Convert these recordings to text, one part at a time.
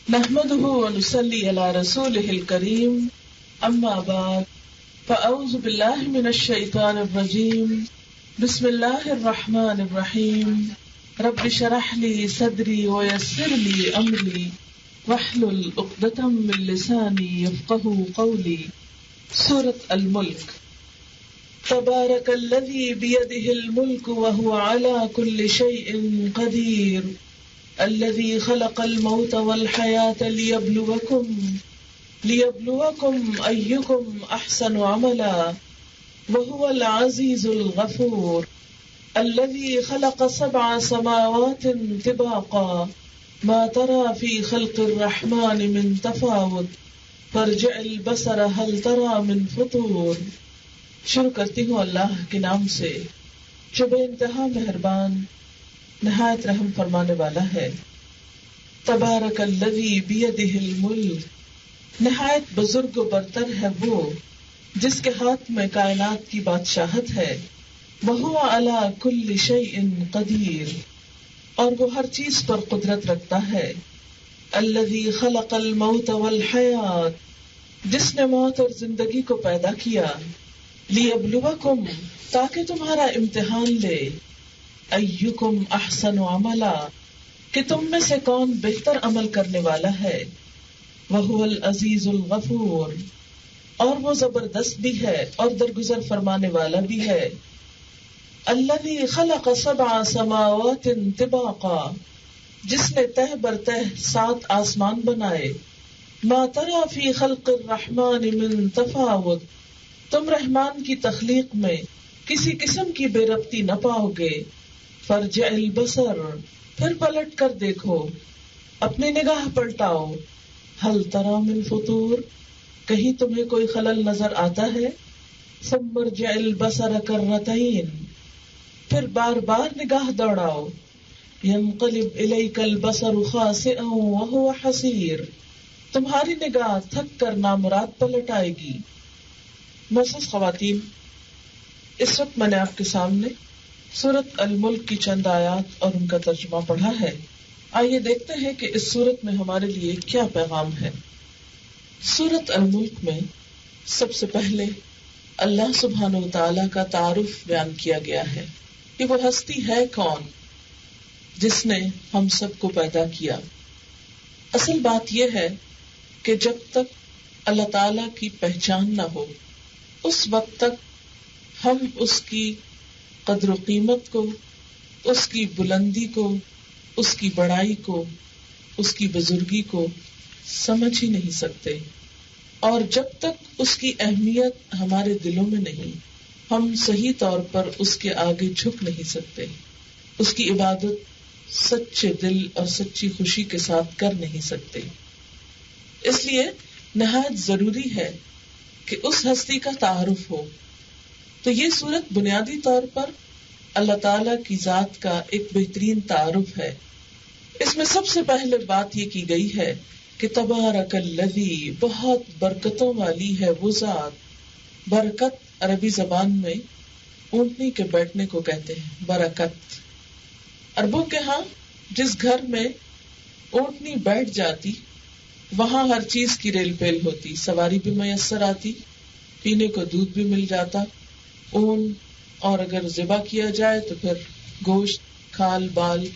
نحمده ونصلي على رسوله الكريم أما بعد فأعوذ بالله من الشيطان الرجيم بسم الله الرحمن الرحيم رب اشرح لي صدري ويسر لي أمري واحلل عقدة من لساني يفقهوا قولي. سورة الملك. تبارك الذي بيده الملك وهو على كل شيء قدير الذي خلق الموت والحياة ليبلوكم أيكم أحسن عملا وهو العزيز الغفور الذي خلق 7 سماوات طباقا ما ترى في خلق الرحمن من تفاوت فارجع البصر هل ترى من فطور. شروع کرتی ہوں اللہ کے نام سے جو بے انتہا مہربان نہایت رحم فرمانے والا ہے. تبارک الذی بیدہ الملک، نہایت بزرگ و برتر ہے وہ جس کے ہاتھ میں کائنات کی بادشاہت ہے. وہو علی کل شیء قدیر، اور وہ ہر چیز پر قدرت رکھتا ہے. الذی خلق الموت والحیات، جس نے موت اور زندگی کو پیدا کیا. لیبلوکم، تاکہ تمہارا امتحان لے. ایکم احسن عملا، کہ تم میں سے کون بہتر عمل کرنے والا ہے. وہو العزیز الغفور، اور وہ زبردست بھی ہے اور درگزر فرمانے والا بھی ہے. الذی خلق 7 سماوات طباقا، جس نے تہ بر تہ 7 آسمان بنائے. ما تری فی خلق الرحمن من تفاوت، تم رحمان کی تخلیق میں کسی قسم کی بے ربطی نہ پاؤ گے. فرجع البصر، پھر پلٹ کر دیکھو، اپنی نگاہ پلٹاؤ. ہل تری من فطور، کہیں تمہیں کوئی خلل نظر آتا ہے. ثم ارجع البصر کرتین، پھر بار بار نگاہ دوڑاؤ. ینقلب الیک البصر خاسئا وہو حسیر، تمہاری نگاہ تھک کر نامراد پلٹ آئے گی. معزز خواتین، اس وقت میں نے آپ کے سامنے سورۃ الملک کی چند آیات اور ان کا ترجمہ پڑھا ہے. آئیے دیکھتے ہیں کہ اس سورت میں ہمارے لیے کیا پیغام ہے. سورۃ الملک میں سب سے پہلے اللہ سبحانہ و تعالی کا تعارف بیان کیا گیا ہے کہ وہ ہستی ہے کون جس نے ہم سب کو پیدا کیا. اصل بات یہ ہے کہ جب تک اللہ تعالی کی پہچان نہ ہو اس وقت تک ہم اس کی قدر و قیمت کو، اس کی بلندی کو، اس کی بڑائی کو، اس کی بزرگی کو سمجھ ہی نہیں سکتے. اور جب تک اس کی اہمیت ہمارے دلوں میں نہیں، ہم صحیح طور پر اس کے آگے جھک نہیں سکتے، اس کی عبادت سچے دل اور سچی خوشی کے ساتھ کر نہیں سکتے. اس لیے نہایت ضروری ہے کہ اس ہستی کا تعارف ہو. تو یہ سورت بنیادی طور پر اللہ تعالی کی ذات کا ایک بہترین تعارف ہے. اس میں سب سے پہلے بات یہ کی گئی ہے کہ تبارک الذی، بہت برکتوں والی ہے وہ ذات. برکت عربی زبان میں اونٹنی کے بیٹھنے کو کہتے ہیں، برکت. عربوں کے ہاں جس گھر میں اونٹنی بیٹھ جاتی وہاں ہر چیز کی ریل پیل ہوتی، سواری بھی میسر آتی، پینے کو دودھ بھی مل جاتا، اون اور اگر ذبح کیا جائے تو پھر گوشت، کھال بال،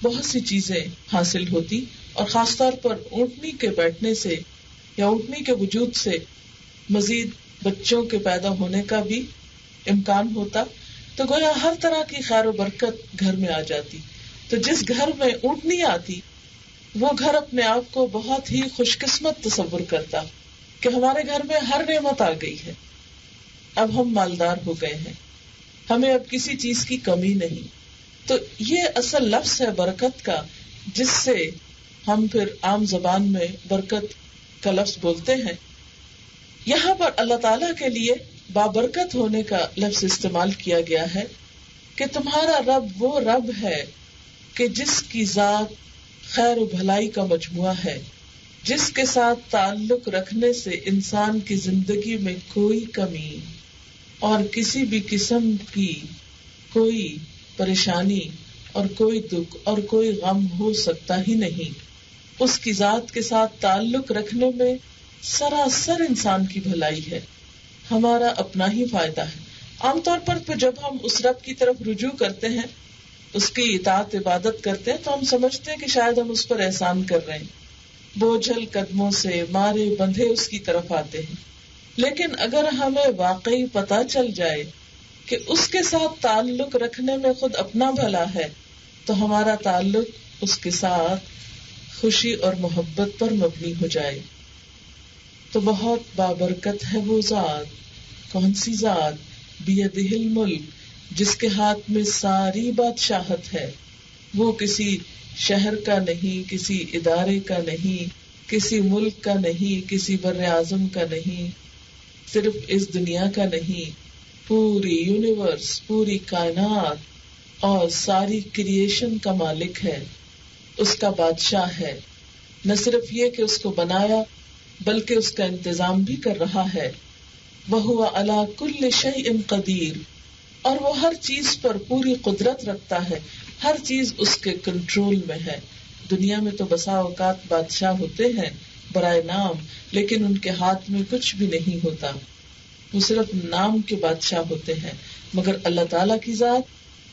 بہت سی چیزیں حاصل ہوتی. اور خاص طور پر اونٹنی کے بیٹھنے سے یا اونٹنی کے وجود سے مزید بچوں کے پیدا ہونے کا بھی امکان ہوتا. تو گویا ہر طرح کی خیر و برکت گھر میں آ جاتی. تو جس گھر میں اونٹنی آتی وہ گھر اپنے آپ کو بہت ہی خوش قسمت تصور کرتا کہ ہمارے گھر میں ہر نعمت آ گئی ہے، اب ہم مالدار ہو گئے ہیں، ہمیں اب کسی چیز کی کمی نہیں. تو یہ اصل لفظ ہے برکت کا، جس سے ہم پھر عام زبان میں برکت کا لفظ بولتے ہیں. یہاں پر اللہ تعالیٰ کے لیے بابرکت ہونے کا لفظ استعمال کیا گیا ہے کہ تمہارا رب وہ رب ہے کہ جس کی ذات خیر و بھلائی کا مجموعہ ہے، جس کے ساتھ تعلق رکھنے سے انسان کی زندگی میں کوئی کمی اور کسی بھی قسم کی کوئی پریشانی اور کوئی دکھ اور کوئی غم ہو سکتا ہی نہیں. اس کی ذات کے ساتھ تعلق رکھنے میں سراسر انسان کی بھلائی ہے، ہمارا اپنا ہی فائدہ ہے۔ عام طور پر جب ہم اس رب کی طرف رجوع کرتے ہیں، اس کی اطاعت عبادت کرتے ہیں، تو ہم سمجھتے ہیں کہ شاید ہم اس پر احسان کر رہے ہیں، بوجھل قدموں سے مارے بندھے اس کی طرف آتے ہیں۔ لیکن اگر ہمیں واقعی پتہ چل جائے کہ اس کے ساتھ تعلق رکھنے میں خود اپنا بھلا ہے، تو ہمارا تعلق اس کے ساتھ خوشی اور محبت پر مبنی ہو جائے۔ تو بہت بابرکت ہے وہ ذات، کون سی ذات؟ بیدہ الملک، جس کے ہاتھ میں ساری بادشاہت ہے۔ وہ کسی شہر کا نہیں، کسی ادارے کا نہیں، کسی ملک کا نہیں، کسی بر اعظم کا نہیں، صرف اس دنیا کا نہیں، پوری یونیورس، پوری کائنات اور ساری کریشن کا مالک ہے، اس کا بادشاہ ہے۔ نہ صرف یہ کہ اس کو بنایا، بلکہ اس کا انتظام بھی کر رہا ہے۔ وَهُوَ عَلَى كُلِّ شَيْءٍ قَدِيرٌ، اور وہ ہر چیز پر پوری قدرت رکھتا ہے، ہر چیز اس کے کنٹرول میں ہے۔ دنیا میں تو بسا اوقات بادشاہ ہوتے ہیں برائے نام، لیکن ان کے ہاتھ میں کچھ بھی نہیں ہوتا، وہ صرف نام کے بادشاہ ہوتے ہیں۔ مگر اللہ تعالیٰ کی ذات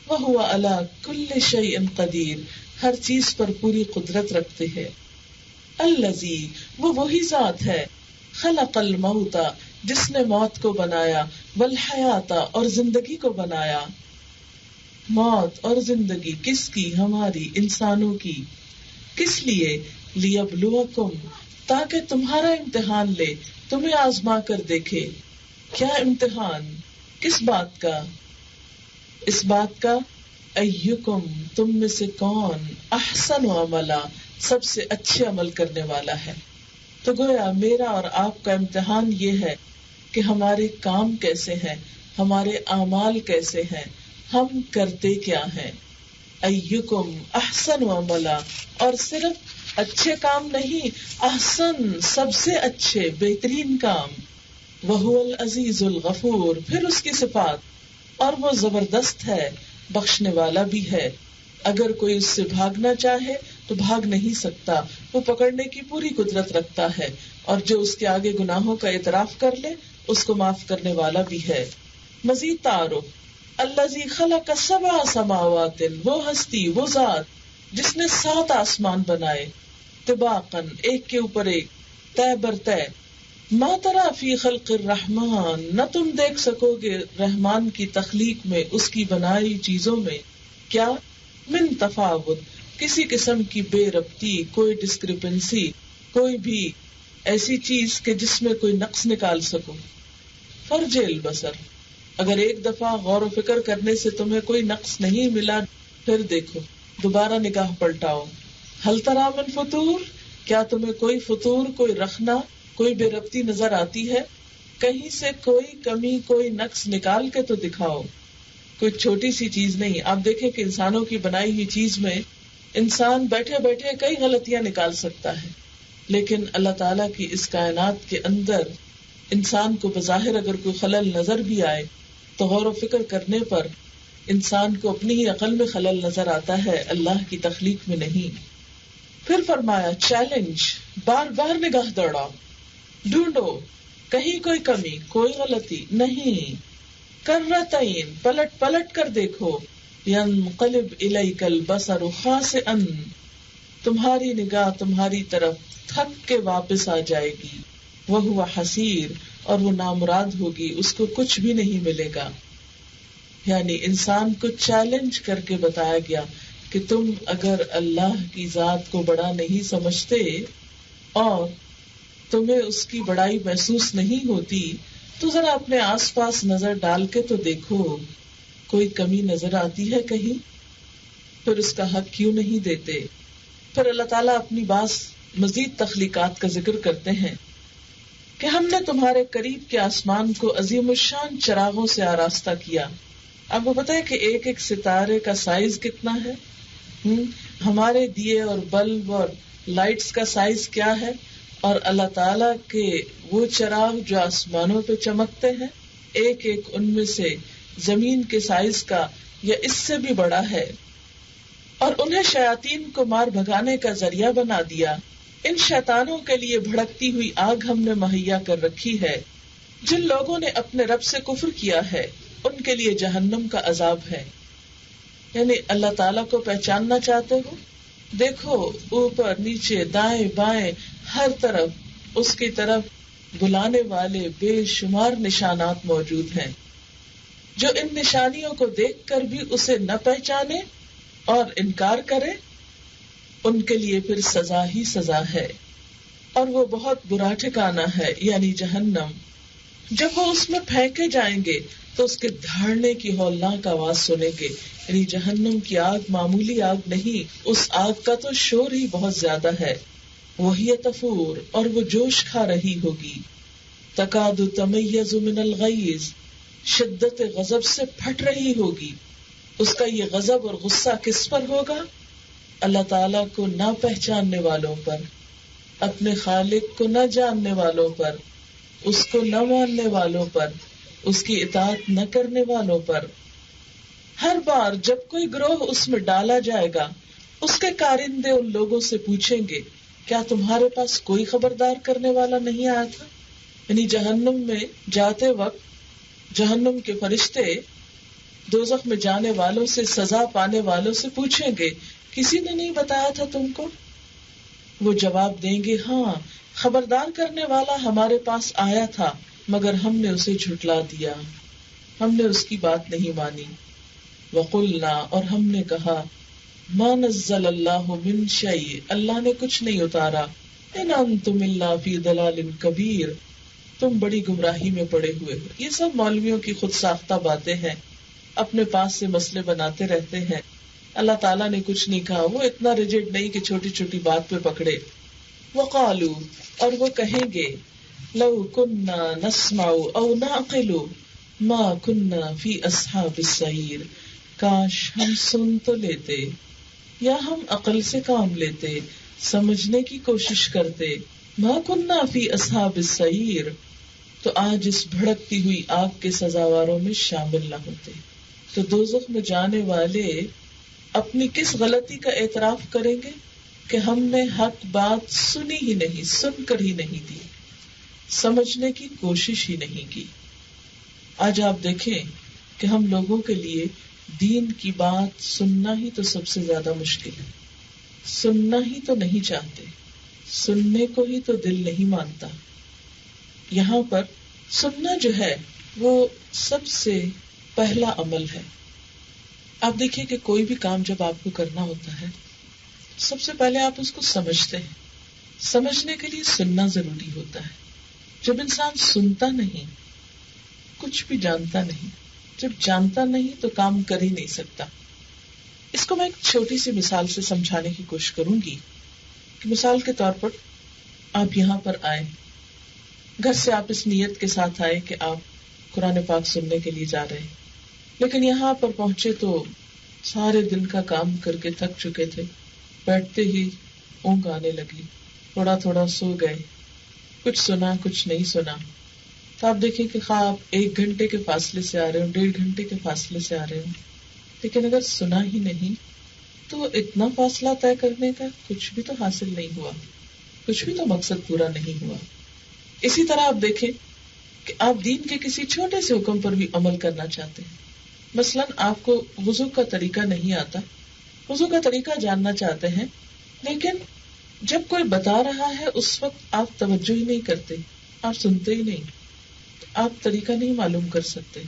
وَهُوَ عَلَى كُلِّ شَيْءٍ قَدِيرٌ، ہر چیز پر پوری قدرت رکھتے ہے۔ الذی، وہ وہی ذات ہے، خلق الموت، جس نے موت کو بنایا، والحیات، اور زندگی کو بنایا۔ موت اور زندگی کس کی؟ ہماری، انسانوں کی۔ کس لیے؟ لیبلوکم، تاکہ تمہارا امتحان لے، تمہیں آزما کر دیکھے۔ کیا امتحان؟ کس بات کا؟ اس بات کا ایکم، تم میں سے کون احسن عملا، سب سے اچھے عمل کرنے والا ہے۔ تو گویا میرا اور آپ کا امتحان یہ ہے کہ ہمارے کام کیسے ہیں، ہمارے اعمال کیسے ہیں، ہم کرتے کیا ہیں۔ ایکم احسن عملا، اور صرف اچھے کام نہیں، احسن، سب سے اچھے، بہترین کام۔ وہو العزیز الغفور، پھر اس کی صفات، اور وہ زبردست ہے، بخشنے والا بھی ہے۔ اگر کوئی اس سے بھاگنا چاہے تو بھاگ نہیں سکتا، وہ پکڑنے کی پوری قدرت رکھتا ہے، اور جو اس کے آگے گناہوں کا اعتراف کر لے اس کو معاف کرنے والا بھی ہے۔ مزید تعارف، الذی خلق 7 سماوات، وہ ہستی، وہ ذات جس نے 7 آسمان بنائے، طباقا، ایک کے اوپر ایک، طے بر طے۔ ما تری فی خلق الرحمن، نہ تم دیکھ سکو گے رحمان کی تخلیق میں، اس کی بنائی چیزوں میں، کیا؟ من تفاوت، کسی قسم کی بے ربطی، کوئی ڈسکرپنسی، کوئی بھی ایسی چیز کہ جس میں کوئی نقص نکال سکو۔ فرج البصر، اگر ایک دفعہ غور و فکر کرنے سے تمہیں کوئی نقص نہیں ملا، پھر دیکھو، دوبارہ نگاہ پلٹاؤ۔ ہل تری من فطور، کیا تمہیں کوئی فطور، کوئی رخنا، کوئی بے ربطی نظر آتی ہے؟ کہیں سے کوئی کمی، کوئی نقص نکال کے تو دکھاؤ۔ کوئی چھوٹی سی چیز نہیں۔ آپ دیکھیں کہ انسانوں کی بنائی ہوئی چیز میں انسان بیٹھے بیٹھے کئی غلطیاں نکال سکتا ہے، لیکن اللہ تعالیٰ کی اس کائنات کے اندر انسان کو بظاہر اگر کوئی خلل نظر بھی آئے تو غور و فکر کرنے پر انسان کو اپنی ہی عقل میں خلل نظر آتا ہے، اللہ کی تخلیق میں نہیں۔ پھر فرمایا چیلنج، بار بار نگاہ دوڑاؤ، ڈھونڈو، کہیں کوئی کمی، کوئی غلطی نہیں۔ کرتین، پلٹ پلٹ کر دیکھو، ینقلب الیک البصر خاسئا، تمہاری نگاہ تمہاری طرف تھک کے واپس آ جائے گی، وہو حسیر، اور وہ نامراد ہوگی، اس کو کچھ بھی نہیں ملے گا۔ یعنی انسان کو چیلنج کر کے بتایا گیا کہ تم اگر اللہ کی ذات کو بڑا نہیں سمجھتے اور تمہیں اس کی بڑائی محسوس نہیں ہوتی تو ذرا اپنے آس پاس نظر ڈال کے تو دیکھو، کوئی کمی نظر آتی ہے کہیں؟ پھر اس کا حق کیوں نہیں دیتے؟ پھر اللہ تعالیٰ اپنی بعض مزید تخلیقات کا ذکر کرتے ہیں کہ ہم نے تمہارے قریب کے آسمان کو عظیم الشان چراغوں سے آراستہ کیا۔ آپ کو پتا ہے کہ ایک ایک ستارے کا سائز کتنا ہے؟ ہمارے دیے اور بلب اور لائٹس کا سائز کیا ہے؟ اور اللہ تعالیٰ کے وہ چراغ جو آسمانوں پہ چمکتے ہیں، ایک ایک ان میں سے زمین کے سائز کا یا اس سے بھی بڑا ہے، اور انہیں شیاطین کو مار بھگانے کا ذریعہ بنا دیا۔ ان شیطانوں کے لیے بھڑکتی ہوئی آگ ہم نے مہیا کر رکھی ہے. جن لوگوں نے اپنے رب سے کفر کیا ہے ان کے لیے جہنم کا عذاب ہے. یعنی اللہ تعالیٰ کو پہچاننا چاہتے ہو، دیکھو اوپر نیچے دائیں بائیں ہر طرف اس کی طرف بلانے والے بے شمار نشانات موجود ہیں. جو ان نشانیوں کو دیکھ کر بھی اسے نہ پہچانے اور انکار کرے ان کے لیے پھر سزا ہی سزا ہے، اور وہ بہت برا ٹھکانہ ہے، یعنی جہنم. جب وہ اس میں پھینکے جائیں گے تو اس کے دھاڑنے کی ہولناک آواز سنیں گے. یعنی جہنم کی آگ معمولی آگ نہیں، اس آگ کا تو شور ہی بہت زیادہ ہے. وہی تفور، اور وہ جوش کھا رہی ہوگی. تکاد تمیز من الغیظ، شدت غضب سے پھٹ رہی ہوگی. اس کا یہ غضب اور غصہ کس پر ہوگا؟ اللہ تعالیٰ کو نہ پہچاننے والوں پر، اپنے خالق کو نہ جاننے والوں پر، اس کو نہ ماننے والوں پر، اس کی اطاعت نہ کرنے والوں پر. ہر بار جب کوئی گروہ اس میں ڈالا جائے گا اس کے کارندے ان لوگوں سے پوچھیں گے کیا تمہارے پاس کوئی خبردار کرنے والا نہیں آیا تھا؟ یعنی جہنم میں جاتے وقت جہنم کے فرشتے دوزخ میں جانے والوں سے، سزا پانے والوں سے پوچھیں گے کسی نے نہیں بتایا تھا تم کو؟ وہ جواب دیں گے ہاں، خبردار کرنے والا ہمارے پاس آیا تھا مگر ہم نے اسے جھٹلا دیا، ہم نے اس کی بات نہیں مانی. وقلنا، اور ہم نے کہا ما نزل اللہ من شیء، اللہ نے کچھ نہیں اتارا. ان انتم الا فی ضلال کبیر، تم بڑی گمراہی میں پڑے ہوئے ہو. یہ سب مولویوں کی خود ساختہ باتیں ہیں، اپنے پاس سے مسئلے بناتے رہتے ہیں. اللہ تعالیٰ نے کچھ نہیں کہا، وہ اتنا ریجڈ نہیں کہ چھوٹی چھوٹی بات پہ پکڑے. وقالو، اور وہ کہیں گے لو کننا نسمع او نعقل ما کننا فی اصحاب السعیر، کاش ہم سن تو لیتے یا ہم عقل سے کام لیتے، سمجھنے کی کوشش کرتے. ما کننا فی اصحاب السعیر، تو آج اس بھڑکتی ہوئی آگ کے سزاواروں میں شامل نہ ہوتے. تو دوزخ میں جانے والے اپنی کس غلطی کا اعتراف کریں گے کہ ہم نے حق بات سنی ہی نہیں، سن کر ہی نہیں دی، سمجھنے کی کوشش ہی نہیں کی. آج آپ دیکھیں کہ ہم لوگوں کے لیے دین کی بات سننا ہی تو سب سے زیادہ مشکل ہے. سننا ہی تو نہیں چاہتے، سننے کو ہی تو دل نہیں مانتا. یہاں پر سننا جو ہے وہ سب سے پہلا عمل ہے. آپ دیکھیں کہ کوئی بھی کام جب آپ کو کرنا ہوتا ہے سب سے پہلے آپ اس کو سمجھتے ہیں. سمجھنے کے لیے سننا ضروری ہوتا ہے. جب انسان سنتا نہیں، کچھ بھی جانتا نہیں، جب جانتا نہیں تو کام کر ہی نہیں سکتا. اس کو میں ایک چھوٹی سی مثال سے سمجھانے کی کوشش کروں گی کہ مثال کے طور پر آپ یہاں پر آئے، گھر سے آپ اس نیت کے ساتھ آئے کہ آپ قرآن پاک سننے کے لیے جا رہے ہیں، لیکن یہاں پر پہنچے تو سارے دن کا کام کر کے تھک چکے تھے. بیٹھتے ہی اونگ آنے لگی، تھوڑا تھوڑا سو گئے، کچھ سنا کچھ نہیں سنا. تو آپ دیکھیں کہ خواہ آپ 1 گھنٹے کے فاصلے سے آ رہے ہوں، 1.5 گھنٹے کے فاصلے سے آ رہے ہوں، لیکن اگر سنا ہی نہیں تو اتنا فاصلہ طے کرنے کا کچھ بھی تو حاصل نہیں ہوا، کچھ بھی تو مقصد پورا نہیں ہوا. اسی طرح آپ دیکھیں کہ آپ دین کے کسی چھوٹے سے حکم پر بھی عمل کرنا چاہتے ہیں. مثلا آپ کو وضو کا طریقہ نہیں آتا، وضو کا طریقہ جاننا چاہتے ہیں، لیکن جب کوئی بتا رہا ہے اس وقت آپ توجہ ہی نہیں کرتے، آپ سنتے ہی نہیں، آپ طریقہ نہیں معلوم کر سکتے.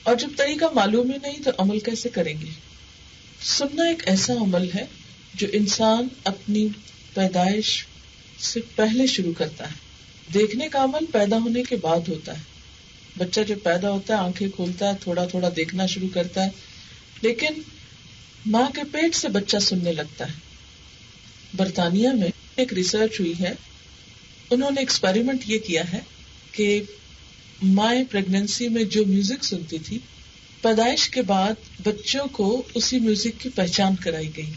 اور جب طریقہ معلوم ہی نہیں تو عمل کیسے کریں گے؟ سننا ایک ایسا عمل ہے جو انسان اپنی پیدائش سے پہلے شروع کرتا ہے. دیکھنے کا عمل پیدا ہونے کے بعد ہوتا ہے. بچہ جب پیدا ہوتا ہے آنکھیں کھولتا ہے، تھوڑا تھوڑا دیکھنا شروع کرتا ہے، لیکن ماں کے پیٹ سے بچہ سننے لگتا ہے. برطانیہ میں ایک ریسرچ ہوئی ہے، انہوں نے ایکسپیریمنٹ یہ کیا ہے کہ مائیں پریگننسی میں جو میوزک سنتی تھی، پیدائش کے بعد بچوں کو اسی میوزک کی پہچان کرائی گئی،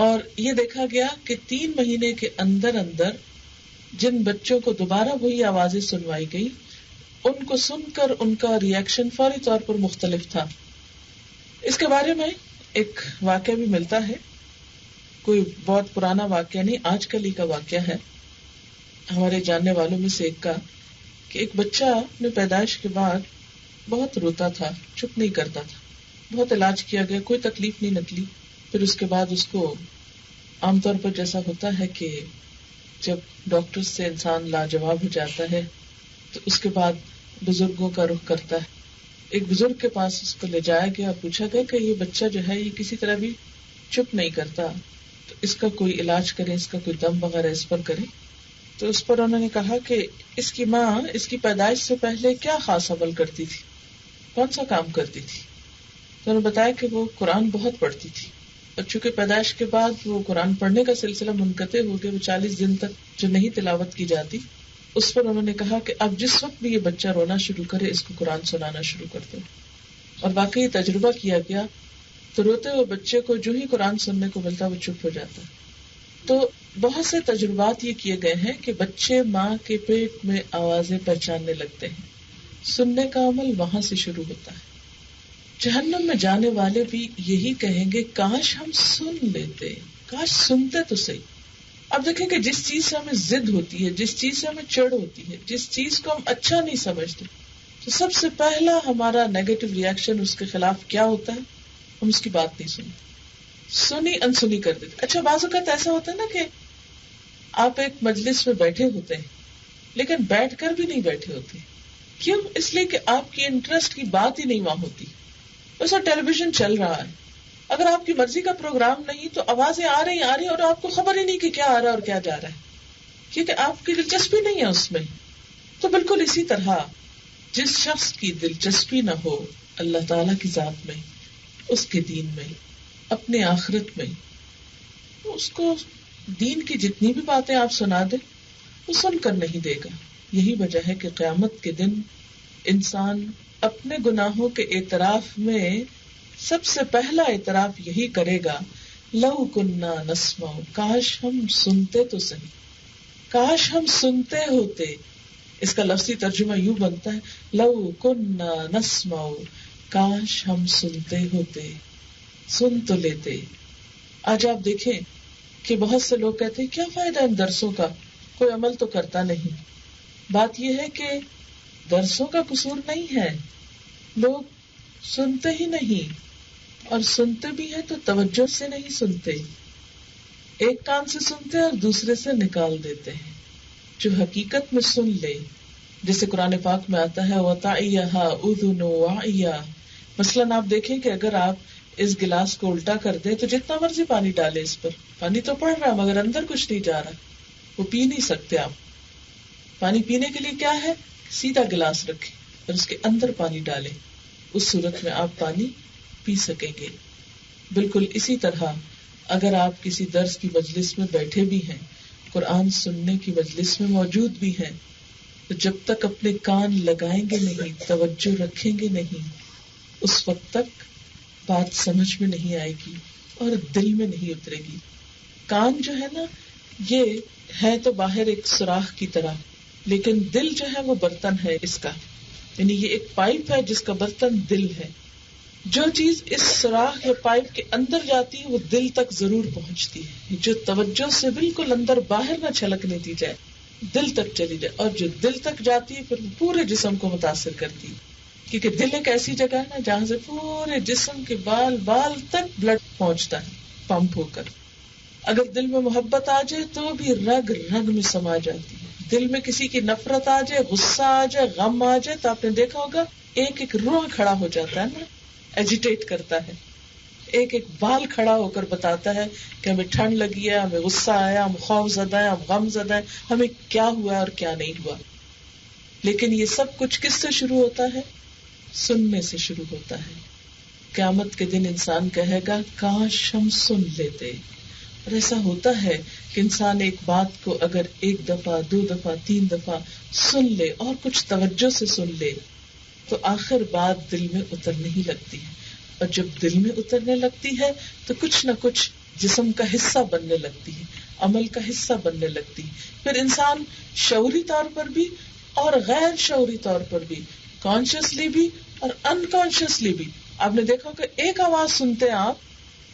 اور یہ دیکھا گیا کہ 3 مہینے کے اندر اندر جن بچوں کو دوبارہ وہی آوازیں سنوائی گئی، ان کو سن کر ان کا ری ایکشن فوری طور پر مختلف تھا. اس کے بارے میں ایک واقعہ بھی ملتا ہے کوئی بہت پرانا واقعہ نہیں، آج کل ہی کا واقعہ ہے ہمارے جاننے والوں میں سے ایک کا، کہ ایک بچہ اپنے پیدائش کے بعد بہت روتا تھا، چپ نہیں کرتا تھا، بہت علاج کیا گیا، کوئی تکلیف نہیں نکلی. پھر اس کے بعد اس کو عام طور پر جیسا ہوتا ہے کہ جب ڈاکٹر سے انسان لاجواب ہو جاتا ہے تو اس کے بعد بزرگوں کا رخ کرتا ہے. ایک بزرگ کے پاس اس کو لے جایا گیا، پوچھا گیا کہ یہ بچہ جو ہے یہ کسی طرح بھی چپ نہیں کرتا، تو اس کا کوئی علاج کریں، اس کا کوئی دم وغیرہ اس پر کریں. تو اس پر انہوں نے کہا کہ اس کی ماں اس کی پیدائش سے پہلے کیا خاص عمل کرتی تھی، کون سا کام کرتی تھی. تو انہوں نے بتایا کہ وہ قرآن بہت پڑھتی تھی، اور چونکہ پیدائش کے بعد وہ قرآن پڑھنے کا سلسلہ منقطع ہو گیا، وہ 40 دن تک جو نہیں تلاوت کی جاتی، اس پر انہوں نے کہا کہ اب جس وقت بھی یہ بچہ رونا شروع کرے اس کو قرآن سنانا شروع کر دو. اور واقعی تجربہ کیا گیا تو روتے ہوئے بچے کو جو ہی قرآن سننے کو ملتا وہ چپ ہو جاتا. تو بہت سے تجربات یہ کیے گئے ہیں کہ بچے ماں کے پیٹ میں آوازیں پہچاننے لگتے ہیں، سننے کا عمل وہاں سے شروع ہوتا ہے. جہنم میں جانے والے بھی یہی کہیں گے کاش ہم سن لیتے، کاش سنتے تو صحیح. اب دیکھیں کہ جس چیز سے ہمیں ضد ہوتی ہے، جس چیز سے ہمیں چڑ ہوتی ہے، جس چیز کو ہم اچھا نہیں سمجھتے، تو سب سے پہلا ہمارا نیگیٹو ری ایکشن اس کے خلاف کیا ہوتا ہے؟ ہم اس کی بات نہیں سنتے، سنی انسنی کر دیتے. اچھا بعض اوقات ایسا ہوتا ہے نا کہ آپ ایک مجلس میں بیٹھے ہوتے ہیں لیکن بیٹھ کر بھی نہیں بیٹھے ہوتے. کیوں؟ اس لیے کہ آپ کی انٹرسٹ کی بات ہی نہیں وہاں ہوتی. ویسا ٹیلی ویژن چل رہا ہے، اگر آپ کی مرضی کا پروگرام نہیں تو آوازیں آ رہی اور آپ کو خبر ہی نہیں کہ کیا آ رہا ہے اور کیا جا رہا ہے، کیونکہ آپ کی دلچسپی نہیں ہے اس میں. تو بالکل اسی طرح جس شخص کی دلچسپی نہ ہو اللہ تعالی کی ذات میں، اس کے دین میں، اپنے آخرت میں، اس کو دین کی جتنی بھی باتیں آپ سنا دیں وہ سن کر نہیں دے گا. یہی وجہ ہے کہ قیامت کے دن انسان اپنے گناہوں کے اعتراف میں سب سے پہلا اعتراف یہی کرے گا، لو کننا نسمع، کاش ہم سنتے تو صحیح، کاش ہم سنتے ہوتے. اس کا لفظی ترجمہ یوں بنتا ہے، لو کننا نسمع، کاش ہم سنتے ہوتے، سن تو لیتے. آج آپ دیکھیں کہ بہت سے لوگ کہتے ہیں کیا فائدہ ان درسوں کا، کوئی عمل تو کرتا نہیں. بات یہ ہے کہ درسوں کا قصور نہیں ہے، لوگ سنتے ہی نہیں، اور سنتے بھی ہیں تو توجہ سے نہیں سنتے، ایک کان سے سنتے اور دوسرے سے نکال دیتے ہیں. جو حقیقت میں سن لے، جیسے قرآن پاک میں آتا ہے وَتَعِيَهَا أُذُنُ وَعِيَا. مثلاً آپ دیکھیں کہ اگر آپ اس گلاس کو الٹا کر دیں تو جتنا مرضی پانی ڈالے اس پر، پانی تو پڑ رہا مگر اندر کچھ نہیں جا رہا، وہ پی نہیں سکتے آپ. پانی پینے کے لیے کیا ہے؟ سیدھا گلاس رکھیں اور اس کے اندر پانی ڈالیں، اس صورت میں آپ پانی پی سکیں گے. بالکل اسی طرح اگر آپ کسی درس کی مجلس میں بیٹھے بھی ہیں، قرآن سننے کی مجلس میں موجود بھی ہیں، تو جب تک اپنے کان لگائیں گے نہیں، توجہ رکھیں گے نہیں، اس وقت تک بات سمجھ میں نہیں آئے گی اور دل میں نہیں اترے گی. کان جو ہے نا یہ ہے تو باہر ایک سوراخ کی طرح، لیکن دل جو ہے وہ برتن ہے اس کا، یعنی یہ ایک پائپ ہے جس کا برتن دل ہے. جو چیز اس سوراخ یا پائپ کے اندر جاتی ہے وہ دل تک ضرور پہنچتی ہے، جو توجہ سے بالکل اندر باہر نہ چھلکنے دی جائے، دل تک چلی جائے، اور جو دل تک جاتی ہے پھر پورے جسم کو متاثر کرتی ہے. کیونکہ دل ایک ایسی جگہ ہے نا جہاں سے پورے جسم کے بال تک بلڈ پہنچتا ہے پمپ ہو کر. اگر دل میں محبت آ جائے تو بھی رگ رگ میں سما جاتی ہے. دل میں کسی کی نفرت آ جائے، غصہ آ جائے، غم آ جائے تو آپ نے دیکھا ہوگا ایک ایک روح کھڑا ہو جاتا ہے نا، ایجیٹیٹ کرتا ہے، ایک ایک بال کھڑا ہو کر بتاتا ہے کہ ہمیں ٹھنڈ لگی ہے، ہمیں غصہ آیا، ہم خوف زدہ ہیں، ہم غم زدہ ہیں، ہمیں کیا ہوا اور کیا نہیں ہوا. لیکن یہ سب کچھ کس سے شروع ہوتا ہے؟ سننے سے شروع ہوتا ہے. قیامت کے دن انسان کہے گا کاش ہم سن لیتے. اور ایسا ہوتا ہے کہ انسان ایک بات کو اگر 1 دفعہ 2 دفعہ 3 دفعہ سن لے اور کچھ توجہ سے سن لے تو آخر بات دل میں اترنے ہی لگتی ہے، اور جب دل میں اترنے لگتی ہے تو کچھ نہ کچھ جسم کا حصہ بننے لگتی ہے، عمل کا حصہ بننے لگتی ہے. پھر انسان شعوری طور پر بھی اور غیر شعوری طور پر بھی، کانشیسلی بھی اور انکانشیسلی بھی. آپ نے دیکھا کہ ایک آواز سنتے ہیں آپ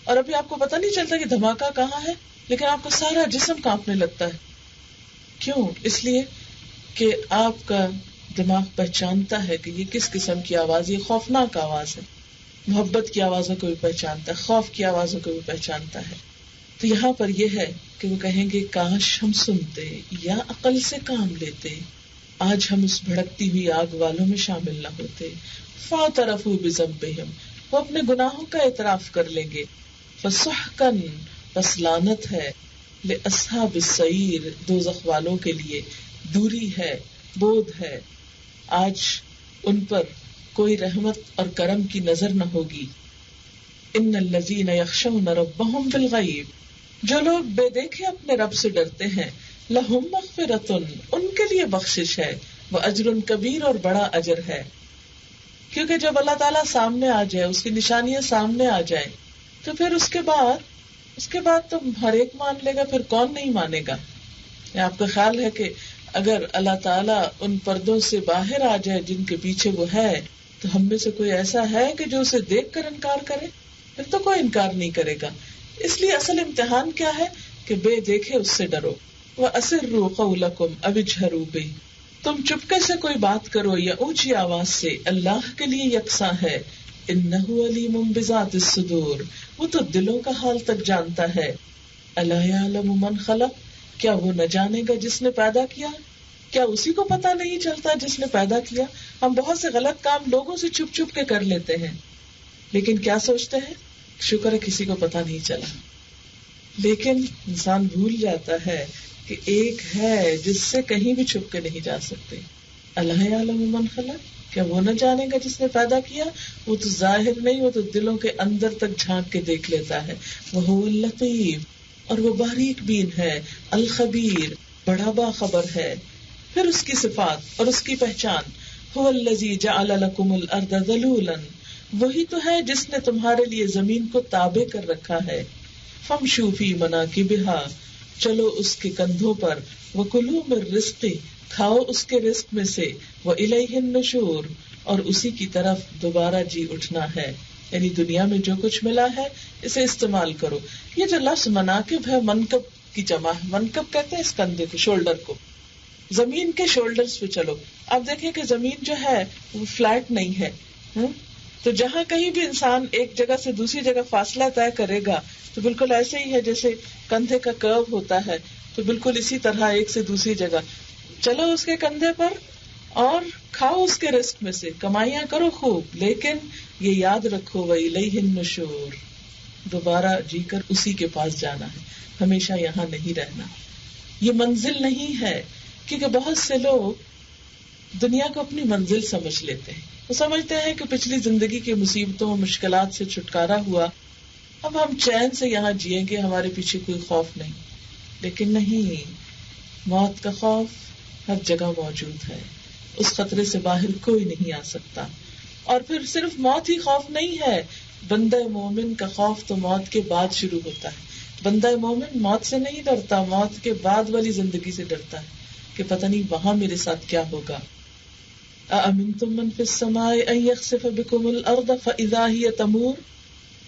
اور ابھی آپ کو پتہ نہیں چلتا کہ دھماکہ کہاں ہے لیکن آپ کا سارا جسم کانپنے لگتا ہے. کیوں؟ اس لیے کہ آپ کا دماغ پہچانتا ہے کہ یہ کس قسم کی آواز، یہ خوفناک آواز ہے. محبت کی آوازوں کو بھی پہچانتا ہے، خوف کی آوازوں کو بھی پہچانتا ہے. تو یہاں پر یہ ہے کہ وہ کہیں گے کاش ہم سنتے یا عقل سے کام لیتے، آج ہم اس بھڑکتی ہوئی آگ والوں میں شامل نہ ہوتے. فاعترفوا بذنبہم، وہ اپنے گناہوں کا اعتراف کر لیں گے. فسحقا، بس لعنت ہے، لاصحاب السعیر، دوزخ والوں کے لیے دوری ہے، بودھ ہے. آج ان پر کوئی رحمت اور کرم کی نظر نہ ہوگی. ان الذین یخشون ربہم بالغیب، جو لوگ بے دیکھے اپنے رب سے ڈرتے ہیں، لہم مغفرۃ، ان کے لیے بخشش ہے، واجر کبیر، اور بڑا اجر ہے. کیونکہ جب اللہ تعالیٰ سامنے آ جائے، اس کی نشانیاں سامنے آ جائے، تو پھر اس کے بعد تو ہر ایک مان لے گا، پھر کون نہیں مانے گا. آپ کا خیال ہے کہ اگر اللہ تعالیٰ ان پردوں سے باہر آ جائے جن کے پیچھے وہ ہے، تو ہم میں سے کوئی ایسا ہے کہ جو اسے دیکھ کر انکار کرے؟ پھر تو کوئی انکار نہیں کرے گا. اس لیے اصل امتحان کیا ہے کہ بے دیکھے اس سے ڈرو. وَأَسِرُّوا قَوْلَكُمْ أَوِ اجْهَرُوا بِهِ، تم چپکے سے کوئی بات کرو یا اونچی آواز سے، اللہ کے لیے یکساں ہے. إِنَّهُ عَلِيمٌ بِذَاتِ الصُّدُورِ، وہ تو دلوں کا حال تک جانتا ہے. أَلَا يَعْلَمُ مَنْ خَلَقَ، کیا وہ نہ جانے گا جس نے پیدا کیا؟ کیا اسی کو پتا نہیں چلتا جس نے پیدا کیا؟ ہم بہت سے غلط کام لوگوں سے چھپ چھپ کے کر لیتے ہیں، لیکن کیا سوچتے ہیں؟ شکر ہے کسی کو پتا نہیں چلا. لیکن انسان بھول جاتا ہے کہ ایک ہے جس سے کہیں بھی چھپ کے نہیں جا سکتے. اللہ یعلم من خلق، کیا وہ نہ جانے گا جس نے پیدا کیا؟ وہ تو ظاہر نہیں، وہ تو دلوں کے اندر تک جھانک کے دیکھ لیتا ہے. وہو اللطیف، اور وہ باریک بین ہے. الخبیر، بڑا باخبر ہے. پھر اس کی صفات اور اس کی پہچان. هو الذی جعل لکم الارض ذلولا، وہی تو ہے جس نے تمہارے لیے زمین کو تابع کر رکھا ہے. فامشوا فی مناکبہا، چلو اس کے کندھوں پر. وکلوا من رزقہ، کھاؤ اس کے رزق میں سے. والیہ النشور، اور اسی کی طرف دوبارہ جی اٹھنا ہے. یعنی دنیا میں جو کچھ ملا ہے اسے استعمال کرو. یہ جو لفظ مناکب ہے، منکب کی جمع ہے. منکب کہتے ہیں اس کندھے کو، شولڈر کو. زمین کے شولڈرز پہ چلو. آپ دیکھیں کہ زمین جو ہے وہ فلیٹ نہیں ہے. تو جہاں کہیں بھی انسان ایک جگہ سے دوسری جگہ فاصلہ طے کرے گا تو بالکل ایسے ہی ہے جیسے کندھے کا کرو ہوتا ہے. تو بالکل اسی طرح ایک سے دوسری جگہ چلو اس کے کندھے پر اور کھاؤ اس کے رزق میں سے، کمائیاں کرو خوب، لیکن یہ یاد رکھو وَإِلَيْهِ النُّشُورُ، دوبارہ جی کر اسی کے پاس جانا ہے، ہمیشہ یہاں نہیں رہنا. یہ منزل نہیں ہے، کیونکہ بہت سے لوگ دنیا کو اپنی منزل سمجھ لیتے ہیں. وہ سمجھتے ہیں کہ پچھلی زندگی کی مصیبتوں مشکلات سے چھٹکارا ہوا، اب ہم چین سے یہاں جیئیں گے، ہمارے پیچھے کوئی خوف نہیں. لیکن نہیں، موت کا خوف ہر جگہ موجود ہے، اس خطرے سے باہر کوئی نہیں آ سکتا. اور پھر صرف موت ہی خوف نہیں ہے، بندہ مومن کا خوف تو موت کے بعد شروع ہوتا ہے. بندہ مومن موت سے نہیں ڈرتا، موت کے بعد والی زندگی سے ڈرتا ہے کہ پتہ نہیں وہاں میرے ساتھ کیا ہوگا. اَأَمِنْتُم مَّن فِي السَّمَاءِ أَن يَخْسِفَ بِكُمُ الْأَرْضَ فَإِذَا هِيَ تَمُورُ،